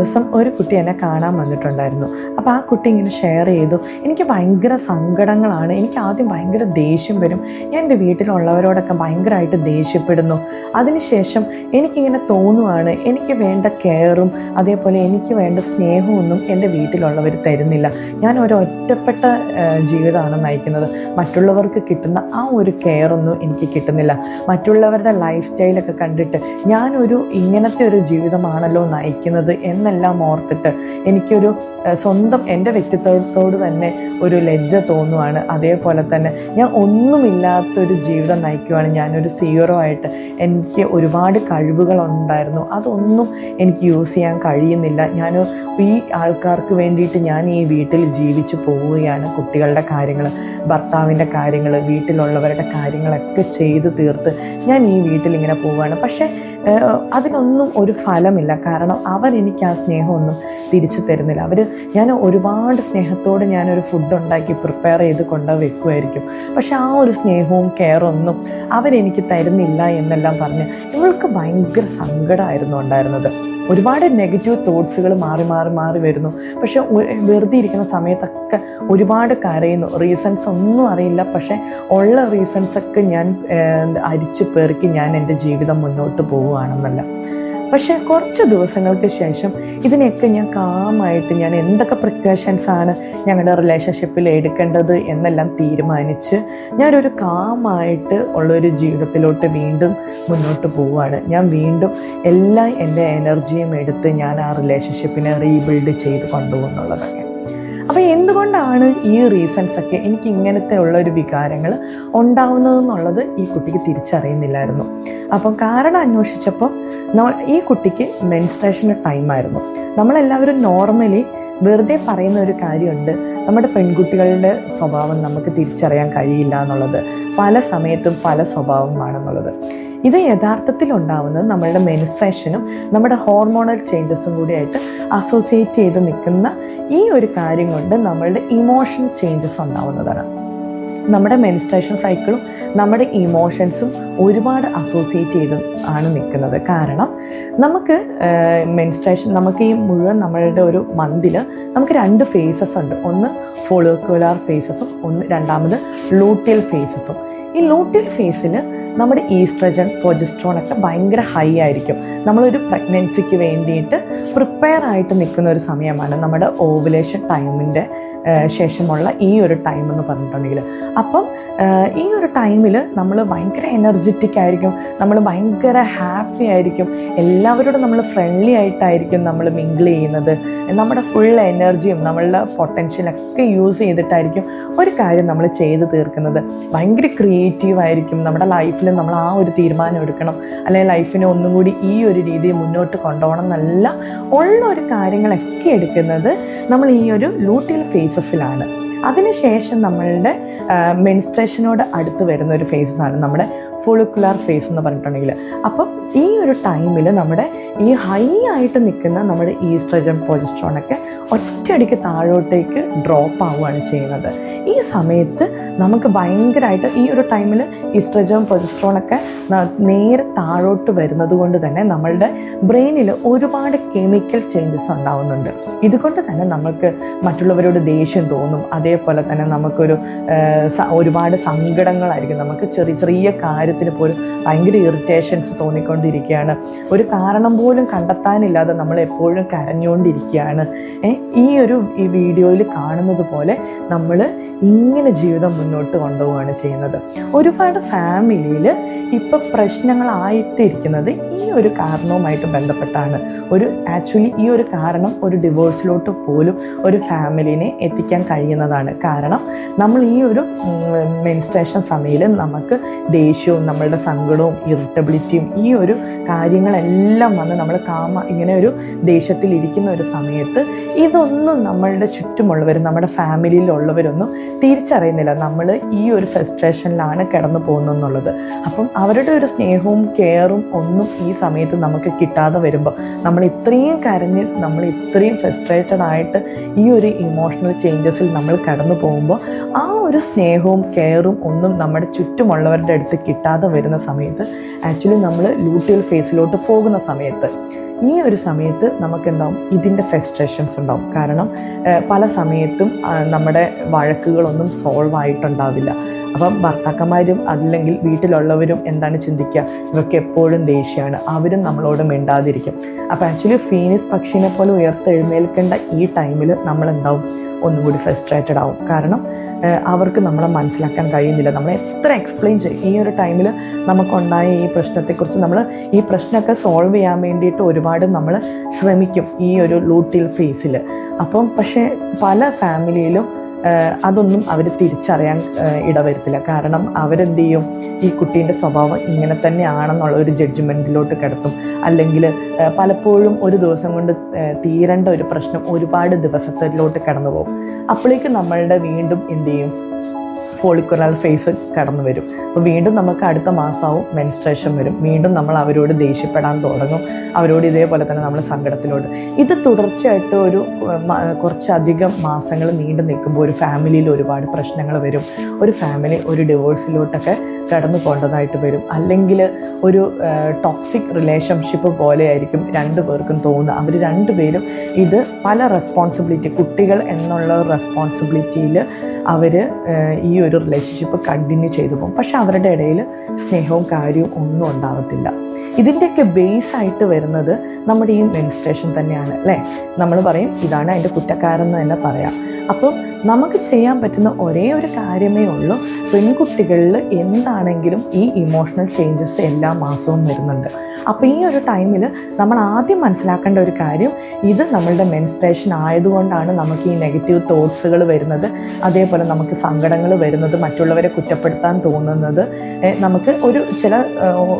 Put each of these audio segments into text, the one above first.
ദിവസം ഒരു കുട്ടി എന്നെ കാണാൻ വന്നിട്ടുണ്ടായിരുന്നു. അപ്പോൾ ആ കുട്ടി ഇങ്ങനെ ഷെയർ ചെയ്തു, എനിക്ക് ഭയങ്കര സങ്കടങ്ങളാണ്, എനിക്ക് ആദ്യം ഭയങ്കര ദേഷ്യം വരും, ഞാൻ എൻ്റെ വീട്ടിലുള്ളവരോടൊക്കെ ഭയങ്കരമായിട്ട് ദേഷ്യപ്പെടുന്നു, അതിനുശേഷം എനിക്കിങ്ങനെ തോന്നുവാണ് എനിക്ക് വേണ്ട കെയറും അതേപോലെ എനിക്ക് വേണ്ട സ്നേഹമൊന്നും എൻ്റെ വീട്ടിലുള്ളവർ തരുന്നില്ല, ഞാൻ ഒരു ഒറ്റപ്പെട്ട ജീവിതമാണ് നയിക്കുന്നത്, മറ്റുള്ളവർക്ക് കിട്ടുന്ന ആ ഒരു കെയറൊന്നും എനിക്ക് കിട്ടുന്നില്ല, മറ്റുള്ളവരുടെ ലൈഫ് സ്റ്റൈലൊക്കെ കണ്ടിട്ട് ഞാനൊരു ഇങ്ങനത്തെ ഒരു ജീവിതമാണല്ലോ നയിക്കുന്നത് എന്നെല്ലാം ഓർത്തിട്ട് എനിക്കൊരു സ്വന്തം എൻ്റെ വ്യക്തിത്വത്തോട് തന്നെ ഒരു ലജ്ജ തോന്നുവാണ്. അതേപോലെ തന്നെ ഞാൻ ഒന്നുമില്ലാത്തൊരു ജീവിതം നയിക്കുവാണ്, ഞാനൊരു സീറോ ആയിട്ട്. എനിക്ക് ഒരുപാട് കഴിവുകളുണ്ടായിരുന്നു, അതൊന്നും എനിക്ക് യൂസ് ചെയ്യാൻ കഴിയുന്നില്ല, ഞാൻ ഈ ആൾക്കാർക്ക് വേണ്ടിയിട്ട് ഞാൻ ഈ വീട്ടിൽ ജീവിച്ചു പോവുകയാണ്, കുട്ടികളുടെ കാര്യങ്ങൾ, ഭർത്താവിൻ്റെ കാര്യങ്ങൾ, വീട്ടിലുള്ളവരുടെ കാര്യങ്ങളൊക്കെ ചെയ്ത് തീർത്ത് ഞാൻ ഈ വീട്ടിലിങ്ങനെ പോവുകയാണ്. പക്ഷേ അതിനൊന്നും ഒരു ഫലമില്ല, കാരണം അവർ എനിക്ക് ആ സ്നേഹമൊന്നും തിരിച്ചു തരുന്നില്ല. ഞാൻ ഒരുപാട് സ്നേഹത്തോടെ ഞാനൊരു ഫുഡ് ഉണ്ടാക്കി പ്രിപ്പയർ ചെയ്ത് കൊണ്ട് വെക്കുമായിരിക്കും, പക്ഷെ ആ ഒരു സ്നേഹവും കെയറൊന്നും അവരെനിക്ക് തരുന്നില്ല എന്നെല്ലാം പറഞ്ഞ് ഇവൾക്ക് ഭയങ്കര സങ്കടമായിരുന്നു ഉണ്ടായിരുന്നത്. ഒരുപാട് നെഗറ്റീവ് തോട്ട്സുകൾ മാറി വരുന്നു. പക്ഷെ വെറുതെ ഇരിക്കുന്ന സമയത്തൊക്കെ ഒരുപാട് കരയുന്നു, റീസൺസ് ഒന്നും അറിയില്ല, പക്ഷെ ഉള്ള റീസൺസൊക്കെ ഞാൻ അരിച്ചു പെറുക്കി ഞാൻ എൻ്റെ ജീവിതം മുന്നോട്ട് പോവുകയാണെന്നല്ല. പക്ഷേ കുറച്ച് ദിവസങ്ങൾക്ക് ശേഷം ഇതിനെയൊക്കെ ഞാൻ കാമായിട്ട് ഞാൻ എന്തൊക്കെ പ്രിക്കോഷൻസാണ് ഞങ്ങളുടെ റിലേഷൻഷിപ്പിൽ എടുക്കേണ്ടത് എന്നെല്ലാം തീരുമാനിച്ച് ഞാനൊരു കാമായിട്ട് ഉള്ളൊരു ജീവിതത്തിലോട്ട് വീണ്ടും മുന്നോട്ട് പോവുകയാണ്. ഞാൻ വീണ്ടും എല്ലാ എൻ്റെ എനർജിയും എടുത്ത് ഞാൻ ആ റിലേഷൻഷിപ്പിനെ റീബിൽഡ് ചെയ്ത് കൊണ്ടുപോകുന്നുള്ളതൊക്കെ. അപ്പോൾ എന്തുകൊണ്ടാണ് ഈ റീസൺസൊക്കെ എനിക്ക് ഇങ്ങനത്തെ ഉള്ളൊരു വികാരങ്ങൾ ഉണ്ടാവുന്നതെന്നുള്ളത് ഈ കുട്ടിക്ക് തിരിച്ചറിയുന്നില്ലായിരുന്നു. അപ്പം കാരണം അന്വേഷിച്ചപ്പോൾ ഈ കുട്ടിക്ക് മെൻസ്ട്രേഷൻ്റെ ടൈമായിരുന്നു. നമ്മളെല്ലാവരും നോർമലി വെറുതെ പറയുന്ന ഒരു കാര്യമുണ്ട്, നമ്മുടെ പെൺകുട്ടികളുടെ സ്വഭാവം നമുക്ക് തിരിച്ചറിയാൻ കഴിയില്ല എന്നുള്ളത്, പല സമയത്തും പല സ്വഭാവമാണെന്നുള്ളത്. ഇത് യഥാർത്ഥത്തിൽ ഉണ്ടാവുന്നത് നമ്മളുടെ മെൻസ്ട്രേഷനും നമ്മുടെ ഹോർമോണൽ ചേഞ്ചസും കൂടിയായിട്ട് അസോസിയേറ്റ് ചെയ്ത് നിൽക്കുന്ന ഈ ഒരു കാര്യം കൊണ്ട് നമ്മളുടെ ഇമോഷൻ ചേഞ്ചസ് ഉണ്ടാവുന്നതാണ്. നമ്മുടെ മെൻസ്ട്രേഷൻ സൈക്കിളും നമ്മുടെ ഇമോഷൻസും ഒരുപാട് അസോസിയേറ്റ് ചെയ്ത് ആണ് നിൽക്കുന്നത്. കാരണം നമുക്ക് നമുക്ക് ഈ മുഴുവൻ നമ്മളുടെ ഒരു മന്തിൽ നമുക്ക് 2 ഫേസസ് ഉണ്ട്. ഒന്ന് ഫോളിക്കുലാർ ഫേസസും രണ്ടാമത് ലൂട്ടിയൽ ഫേസസും. ഈ ലൂട്ടിയൽ ഫേസിൽ നമ്മുടെ ഈസ്ട്രജൻ, പ്രൊജസ്ട്രോൺ ഒക്കെ ഭയങ്കര ഹൈ ആയിരിക്കും. നമ്മളൊരു പ്രഗ്നൻസിക്ക് വേണ്ടിയിട്ട് പ്രിപ്പയർ ആയിട്ട് നിൽക്കുന്ന ഒരു സമയമാണ് നമ്മുടെ ഓവുലേഷൻ ടൈമിൻ്റെ ശേഷമുള്ള ഈ ഒരു ടൈം എന്ന് പറഞ്ഞിട്ടുണ്ടെങ്കിൽ. അപ്പം ഈ ഒരു ടൈമിൽ നമ്മൾ ഭയങ്കര എനർജറ്റിക് ആയിരിക്കും, നമ്മൾ ഭയങ്കര ഹാപ്പി ആയിരിക്കും, എല്ലാവരോടും നമ്മൾ ഫ്രണ്ട്ലി ആയിട്ടായിരിക്കും നമ്മൾ മിങ്കിൾ ചെയ്യുന്നത്, നമ്മുടെ ഫുൾ എനർജിയും നമ്മളുടെ പൊട്ടൻഷ്യലൊക്കെ യൂസ് ചെയ്തിട്ടായിരിക്കും ഒരു കാര്യം നമ്മൾ ചെയ്ത് തീർക്കുന്നത്. ഭയങ്കര ക്രിയേറ്റീവ് ആയിരിക്കും, നമ്മുടെ ലൈഫിൽ നമ്മൾ ആ ഒരു തീരുമാനം എടുക്കണം, അല്ലെങ്കിൽ ലൈഫിനെ ഒന്നും കൂടി ഈ ഒരു രീതിയിൽ മുന്നോട്ട് കൊണ്ടുപോകണം എന്നല്ല ഉള്ള ഒരു കാര്യങ്ങളൊക്കെ എടുക്കുന്നത് നമ്മൾ ഈ ഒരു ലൂട്ടിയൽ ഫേസസിലാണ്. അതിനുശേഷം നമ്മളുടെ മെൻസ്ട്രേഷനോട് അടുത്ത് വരുന്ന ഒരു ഫേസസാണ് നമ്മുടെ ഫോളിക്കുലാർ ഫേസ് എന്ന് പറഞ്ഞിട്ടുണ്ടെങ്കിൽ. അപ്പം ഈ ഒരു ടൈമിൽ നമ്മുടെ ഈ ഹൈ ആയിട്ട് നിൽക്കുന്ന നമ്മുടെ ഈസ്ട്രജൻ, പ്രൊജസ്ട്രോണൊക്കെ ഒറ്റയടിക്ക് താഴോട്ടേക്ക് ഡ്രോപ്പ് ആവുകയാണ് ചെയ്യുന്നത്. ഈ സമയത്ത് നമുക്ക് ഭയങ്കരമായിട്ട് ഈ ഒരു ടൈമിൽ ഈസ്ട്രജൻ, പ്രൊജസ്ട്രോണൊക്കെ നേരെ താഴോട്ട് വരുന്നത് കൊണ്ട് തന്നെ നമ്മളുടെ ബ്രെയിനിൽ ഒരുപാട് കെമിക്കൽ ചേഞ്ചസ് ഉണ്ടാവുന്നുണ്ട്. ഇതുകൊണ്ട് തന്നെ നമുക്ക് മറ്റുള്ളവരോട് ദേഷ്യം തോന്നും, അതേപോലെ തന്നെ നമുക്കൊരു ഒരുപാട് സങ്കടങ്ങളായിരിക്കും, നമുക്ക് ചെറിയ കാര്യത്തിന് പോലും ഭയങ്കര ഇറിറ്റേഷൻസ് തോന്നിക്കൊണ്ടിരിക്കുകയാണ്, ഒരു കാരണം പോലും കണ്ടെത്താനില്ലാതെ നമ്മൾ എപ്പോഴും കരഞ്ഞുകൊണ്ടിരിക്കുകയാണ്. ഈ വീഡിയോയിൽ കാണുന്നത് പോലെ നമ്മൾ ഇങ്ങനെ ജീവിതം മുന്നോട്ട് കൊണ്ടുപോവുകയാണ് ചെയ്യുന്നത്. ഒരുപാട് ഫാമിലിയിൽ ഇപ്പം പ്രശ്നങ്ങളായിട്ടിരിക്കുന്നത് ഈ ഒരു കാരണവുമായിട്ട് ബന്ധപ്പെട്ടാണ്. ആക്ച്വലി ഈ ഒരു കാരണം ഒരു ഡിവോഴ്സിലോട്ട് പോലും ഒരു ഫാമിലിനെ എത്തിക്കാൻ കഴിയുന്നതാണ്. കാരണം നമ്മൾ ഈ ഒരു മെൻസ്ട്രേഷൻ സമയത്ത് നമുക്ക് ദേഷ്യവും നമ്മളുടെ സങ്കടവും ഇറിറ്റബിലിറ്റിയും ഈ ഒരു കാര്യങ്ങളെല്ലാം വന്ന് നമ്മൾ ഇങ്ങനെ ഒരു ദേഷ്യത്തിലിരിക്കുന്ന ഒരു സമയത്ത് ഇതൊന്നും നമ്മളുടെ ചുറ്റുമുള്ളവർ, നമ്മുടെ ഫാമിലിയിലുള്ളവരൊന്നും തിരിച്ചറിയുന്നില്ല നമ്മൾ ഈ ഒരു ഫ്രസ്ട്രേഷനിലാണ് കിടന്നു പോകുന്നതെന്നുള്ളത്. അപ്പം അവരുടെ ഒരു സ്നേഹവും കെയറും ഒന്നും ഈ സമയത്ത് നമുക്ക് കിട്ടാതെ വരുമ്പോൾ നമ്മൾ ഇത്രയും കരഞ്ഞ് നമ്മൾ ഇത്രയും ഫ്രസ്ട്രേറ്റഡ് ആയിട്ട് ഈ ഒരു ഇമോഷണൽ ചേഞ്ചസിൽ നമ്മൾ കടന്നു പോകുമ്പോൾ ആ ഒരു സ്നേഹവും കെയറും ഒന്നും നമ്മുടെ ചുറ്റുമുള്ളവരുടെ അടുത്ത് കിട്ടാതെ വരുന്ന സമയത്ത് ആക്ച്വലി നമ്മൾ ലൂട്ടിയൽ ഫേസിലോട്ട് പോകുന്ന സമയത്ത് ഈ ഒരു സമയത്ത് നമുക്കെന്താവും, ഇതിൻ്റെ ഫ്രസ്ട്രേഷൻസ് ഉണ്ടാവും. കാരണം പല സമയത്തും നമ്മുടെ വഴക്കുകളൊന്നും സോൾവ് ആയിട്ടുണ്ടാവില്ല. അപ്പം ഭർത്താക്കന്മാരും അല്ലെങ്കിൽ വീട്ടിലുള്ളവരും എന്താണ് ചിന്തിക്കുക, ഇവർക്ക് എപ്പോഴും ദേഷ്യമാണ്, അവരും നമ്മളോട് മിണ്ടാതിരിക്കും. അപ്പോൾ ആക്ച്വലി ഫീനിക്സ് പക്ഷിനെ പോലെ ഉയർത്തെഴുന്നേൽക്കേണ്ട ഈ ടൈമിൽ നമ്മളെന്താവും, ഒന്നുകൂടി ഫ്രസ്ട്രേറ്റഡ് ആവും. കാരണം അവർക്ക് നമ്മളെ മനസ്സിലാക്കാൻ കഴിയുന്നില്ല. നമ്മൾ എത്ര എക്സ്പ്ലെയിൻ ചെയ്യും, ഈ ഒരു ടൈമിൽ നമുക്കുണ്ടായ ഈ പ്രശ്നത്തെക്കുറിച്ച് നമ്മൾ ഈ പ്രശ്നമൊക്കെ സോൾവ് ചെയ്യാൻ വേണ്ടിയിട്ട് ഒരുപാട് നമ്മൾ ശ്രമിക്കും ഈ ഒരു ലൂട്ടിൽ ഫേസിൽ. അപ്പം പക്ഷേ പല ഫാമിലിയിലും അതൊന്നും അവർ തിരിച്ചറിയാൻ ഇടവരുത്തില്ല. കാരണം അവരെന്ത് ചെയ്യും, ഈ കുട്ടീൻ്റെ സ്വഭാവം ഇങ്ങനെ തന്നെയാണെന്നുള്ള ഒരു ജഡ്ജ്മെൻറ്റിലോട്ട് കിടത്തും. അല്ലെങ്കിൽ പലപ്പോഴും ഒരു ദിവസം കൊണ്ട് തീരേണ്ട ഒരു പ്രശ്നം ഒരുപാട് ദിവസത്തിലോട്ട് കടന്നു പോകും. അപ്പോഴേക്കും നമ്മളുടെ വീണ്ടും എന്ത് ചെയ്യും, ഫോളിക്കുലർ ഫേസ് കടന്നു വരും. അപ്പോൾ വീണ്ടും നമുക്ക് അടുത്ത മാസമാവും മെൻസ്ട്രേഷൻ വരും. വീണ്ടും നമ്മൾ അവരോട് ദേഷ്യപ്പെടാൻ തുടങ്ങും, അവരോട് ഇതേപോലെ തന്നെ നമ്മൾ സങ്കടത്തിലോട്ട്. ഇത് തുടർച്ചയായിട്ട് ഒരു കുറച്ചധികം മാസങ്ങൾ നീണ്ടു നിൽക്കുമ്പോൾ ഒരു ഫാമിലിയിൽ ഒരുപാട് പ്രശ്നങ്ങൾ വരും. ഒരു ഫാമിലി ഒരു ഡിവോഴ്സിലോട്ടൊക്കെ കടന്നു പോകേണ്ടതായിട്ട് വരും. അല്ലെങ്കിൽ ഒരു ടോക്സിക് റിലേഷൻഷിപ്പ് പോലെ ആയിരിക്കും രണ്ടു പേർക്കും തോന്നുക. അവർ രണ്ടുപേരും ഇത് പല റെസ്പോൺസിബിലിറ്റി, കുട്ടികൾ എന്നുള്ള റെസ്പോൺസിബിലിറ്റിയിൽ അവർ ഈ ഒരു റിലേഷൻഷിപ്പ് കണ്ടിന്യൂ ചെയ്തു പോകും. പക്ഷെ അവരുടെ ഇടയിൽ സ്നേഹവും കാര്യവും ഒന്നും ഉണ്ടാവത്തില്ല. ഇതിൻ്റെയൊക്കെ ബേസായിട്ട് വരുന്നത് നമ്മുടെ ഈ മെൻസ്ട്രേഷൻ തന്നെയാണ് അല്ലേ. നമ്മൾ പറയും ഇതാണ് അതിൻ്റെ കുറ്റക്കാരെന്ന് തന്നെ പറയാം. അപ്പം നമുക്ക് ചെയ്യാൻ പറ്റുന്ന ഒരേ ഒരു കാര്യമേ ഉള്ളൂ, പെൺകുട്ടികളിൽ എന്താണെങ്കിലും ഈ ഇമോഷണൽ ചേഞ്ചസ് എല്ലാ മാസവും വരുന്നുണ്ട്. അപ്പോൾ ഈ ഒരു ടൈമിൽ നമ്മൾ ആദ്യം മനസ്സിലാക്കേണ്ട ഒരു കാര്യം, ഇത് നമ്മളുടെ മെൻസ്ട്രേഷൻ ആയതുകൊണ്ടാണ് നമുക്ക് ഈ നെഗറ്റീവ് തോട്ട്സുകൾ വരുന്നത്, അതേപോലെ നമുക്ക് സങ്കടങ്ങൾ വരുന്നത്, മറ്റുള്ളവരെ കുറ്റപ്പെടുത്താൻ തോന്നുന്നത്. നമുക്ക്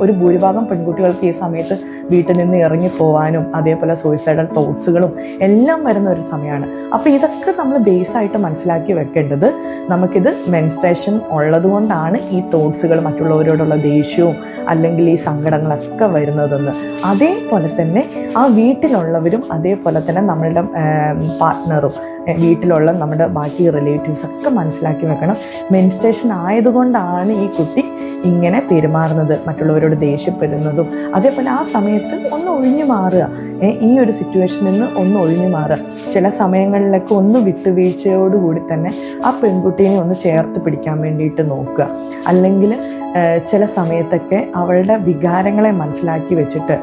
ഒരു ഭൂരിഭാഗം പെൺകുട്ടികൾക്ക് ഈ സമയത്ത് വീട്ടിൽ നിന്ന് ഇറങ്ങിപ്പോവാനും അതേപോലെ സൂയിസൈഡൽ തോട്ട്സുകളും എല്ലാം വരുന്ന ഒരു സമയമാണ്. അപ്പോൾ ഇതൊക്കെ നമ്മൾ ബേസായിട്ട് മനസ്സിലാക്കി വെക്കേണ്ടത്, നമുക്കിത് മെൻസ്ട്രേഷൻ ഉള്ളതുകൊണ്ടാണ് ഈ തോട്ട്സുകൾ, മറ്റുള്ളവരോടുള്ള ദേഷ്യവും അല്ലെങ്കിൽ ഈ സങ്കടങ്ങളൊക്കെ വരുന്നതെന്ന്. അതേപോലെ തന്നെ ആ വീട്ടിലുള്ളവരും അതേപോലെ തന്നെ നമ്മളുടെ പാർട്ട്ണറും വീട്ടിലുള്ള നമ്മുടെ ബാക്കി റിലേറ്റീവ്സ് ഒക്കെ മനസ്സിലാക്കി വെക്കണം, മെൻസ്ട്രേഷൻ ആയതുകൊണ്ടാണ് ഈ കുട്ടി ഇങ്ങനെ പെരുമാറുന്നത്, മറ്റുള്ളവരോട് ദേഷ്യപ്പെടുന്നതും. അതേപോലെ ആ സമയത്ത് ഒന്ന് ഒഴിഞ്ഞു മാറുക, ഈ ഒരു സിറ്റുവേഷനിൽ നിന്ന് ഒന്ന് ഒഴിഞ്ഞു മാറുക. ചില സമയങ്ങളിലൊക്കെ ഒന്ന് വിട്ടുവീഴ്ചയോടുകൂടി തന്നെ ആ പെൺകുട്ടീനെ ഒന്ന് ചേർത്ത് പിടിക്കാൻ വേണ്ടിയിട്ട് നോക്കുക. അല്ലെങ്കിൽ ചില സമയത്തൊക്കെ അവളുടെ വികാരങ്ങളെ മനസ്സിലാക്കി വെച്ചിട്ട്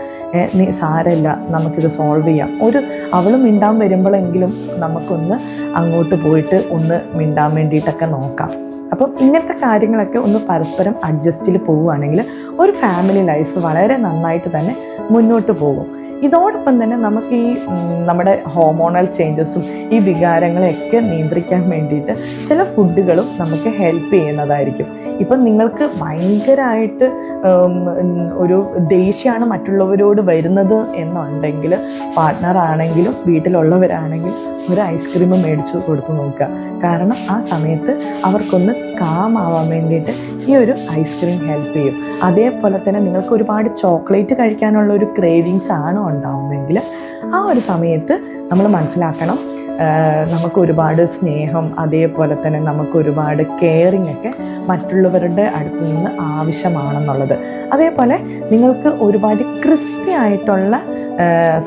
നീ സാരമില്ല, നമുക്കിത് സോൾവ് ചെയ്യാം, അവൾ മിണ്ടാൻ വരുമ്പോഴെങ്കിലും നമുക്കൊന്ന് അങ്ങോട്ട് പോയിട്ട് ഒന്ന് മിണ്ടാൻ വേണ്ടിയിട്ടൊക്കെ നോക്കാം. അപ്പം ഇങ്ങനത്തെ കാര്യങ്ങളൊക്കെ ഒന്ന് പരസ്പരം അഡ്ജസ്റ്റിൽ പോവുകയാണെങ്കിൽ ഒരു ഫാമിലി ലൈഫ് വളരെ നന്നായിട്ട് തന്നെ മുന്നോട്ട് പോകും. ഇതോടൊപ്പം തന്നെ നമുക്ക് ഈ നമ്മുടെ ഹോർമോണൽ ചേഞ്ചസും ഈ വികാരങ്ങളെയൊക്കെ നിയന്ത്രിക്കാൻ വേണ്ടിയിട്ട് ചില ഫുഡുകളും നമുക്ക് ഹെൽപ്പ് ചെയ്യുന്നതായിരിക്കും. ഇപ്പം നിങ്ങൾക്ക് ഭയങ്കരമായിട്ട് ഒരു ദേഷ്യമാണ് മറ്റുള്ളവരോട് വരുന്നത് എന്നുണ്ടെങ്കിൽ, പാർട്ട്ണറാണെങ്കിലും വീട്ടിലുള്ളവരാണെങ്കിലും ഒരു ഐസ്ക്രീം മേടിച്ചു കൊടുത്ത് നോക്കുക. കാരണം ആ സമയത്ത് അവർക്കൊന്ന് കാമാവാൻ വേണ്ടിയിട്ട് ഈ ഒരു ഐസ്ക്രീം ഹെൽപ്പ് ചെയ്യും. അതേപോലെ തന്നെ നിങ്ങൾക്ക് ഒരുപാട് ചോക്ലേറ്റ് കഴിക്കാനുള്ള ഒരു ക്രേവിങ്സ് ആണ് ഉണ്ടാവുന്നതെങ്കിൽ ആ ഒരു സമയത്ത് നമ്മൾ മനസ്സിലാക്കണം, നമുക്ക് ഒരുപാട് സ്നേഹം അതേപോലെ തന്നെ നമുക്ക് ഒരുപാട് കെയറിങ് ഒക്കെ മറ്റുള്ളവരുടെ അടുത്ത് നിന്ന് ആവശ്യമാണെന്നുള്ളത്. അതേപോലെ നിങ്ങൾക്ക് ഒരുപാട് ക്രിസ്പി ആയിട്ടുള്ള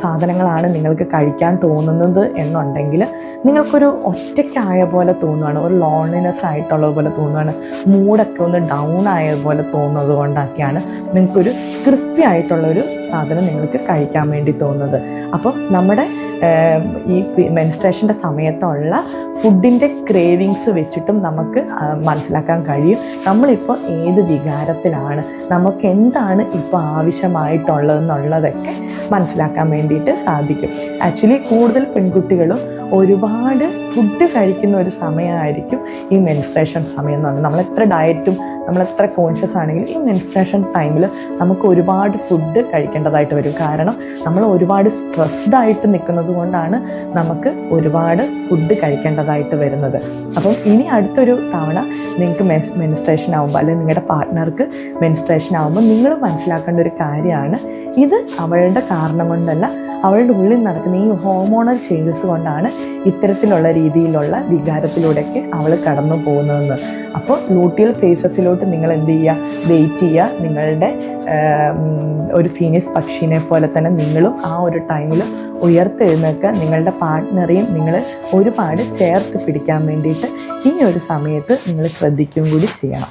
സാധനങ്ങളാണ് നിങ്ങൾക്ക് കഴിക്കാൻ തോന്നുന്നത് എന്നുണ്ടെങ്കിൽ നിങ്ങൾക്കൊരു ഒറ്റയ്ക്കായ പോലെ തോന്നുകയാണ്, ഒരു ലോൺലിനെസ് ആയിട്ടുള്ളത് പോലെ തോന്നുകയാണ്, മൂഡൊക്കെ ഒന്ന് ഡൗൺ ആയ പോലെ തോന്നുന്നത് കൊണ്ടൊക്കെയാണ് നിങ്ങൾക്കൊരു ക്രിസ്പി ആയിട്ടുള്ളൊരു സാധനം നിങ്ങൾക്ക് കഴിക്കാൻ വേണ്ടി തോന്നുന്നത്. അപ്പം നമ്മുടെ ഈ മെൻസ്ട്രേഷൻ്റെ സമയത്തുള്ള ഫുഡിൻ്റെ ക്രേവിങ്സ് വെച്ചിട്ടും നമുക്ക് മനസ്സിലാക്കാൻ കഴിയും നമ്മളിപ്പോൾ ഏത് വികാരത്തിലാണ്, നമുക്ക് എന്താണ് ഇപ്പോൾ ആവശ്യമായിട്ടുള്ളതെന്നുള്ളതൊക്കെ മനസ്സിലാക്കാൻ വേണ്ടിയിട്ട് സാധിക്കും. ആക്ച്വലി കൂടുതൽ പെൺകുട്ടികളും ഒരുപാട് ഫുഡ് കഴിക്കുന്ന ഒരു സമയമായിരിക്കും ഈ മെൻസ്ട്രേഷൻ സമയം എന്ന് പറഞ്ഞാൽ. നമ്മളെത്ര ഡയറ്റും നമ്മളെത്ര കോൺഷ്യസ് ആണെങ്കിലും ഈ മെൻസ്ട്രേഷൻ ടൈമിൽ നമുക്ക് ഒരുപാട് ഫുഡ് കഴിക്കേണ്ടതായിട്ട് വരും. കാരണം നമ്മൾ ഒരുപാട് സ്ട്രെസ്ഡ് ആയിട്ട് നിൽക്കുന്നത് കൊണ്ടാണ് നമുക്ക് ഒരുപാട് ഫുഡ് കഴിക്കേണ്ടതായിട്ട് വരുന്നത്. അപ്പം ഇനി അടുത്തൊരു തവണ നിങ്ങൾക്ക് മെൻസ്ട്രേഷൻ ആകുമ്പോൾ അല്ലെങ്കിൽ നിങ്ങളുടെ പാർട്ട്ണർക്ക് മെൻസ്ട്രേഷൻ ആകുമ്പോൾ നിങ്ങൾ മനസ്സിലാക്കേണ്ട ഒരു കാര്യമാണ്, ഇത് അവളുടെ കാരണം കൊണ്ടല്ല, അവളുടെ ഉള്ളിൽ നടക്കുന്ന ഈ ഹോർമോണൽ ചേഞ്ചസ് കൊണ്ടാണ് ഇത്തരത്തിലുള്ള രീതിയിലുള്ള വികാരത്തിലൂടെയൊക്കെ അവൾ കടന്നു പോകുന്നതെന്ന്. അപ്പോൾ ലൂട്ടിയൽ ഫേസസിലോട്ട് നിങ്ങൾ എന്ത് ചെയ്യുക, വെയിറ്റ് ചെയ്യുക. നിങ്ങളുടെ ഒരു ഫീനിക്സ് പക്ഷിനെ പോലെ തന്നെ നിങ്ങളും ആ ഒരു ടൈമിൽ ഉയർത്തെഴുന്നേൽക്കുക. നിങ്ങളുടെ പാർട്ട്ണറെയും നിങ്ങൾ ഒരുപാട് ചേർത്ത് പിടിക്കാൻ വേണ്ടിയിട്ട് ഈ ഒരു സമയത്ത് നിങ്ങൾ ശ്രദ്ധിക്കുകയും കൂടി ചെയ്യണം.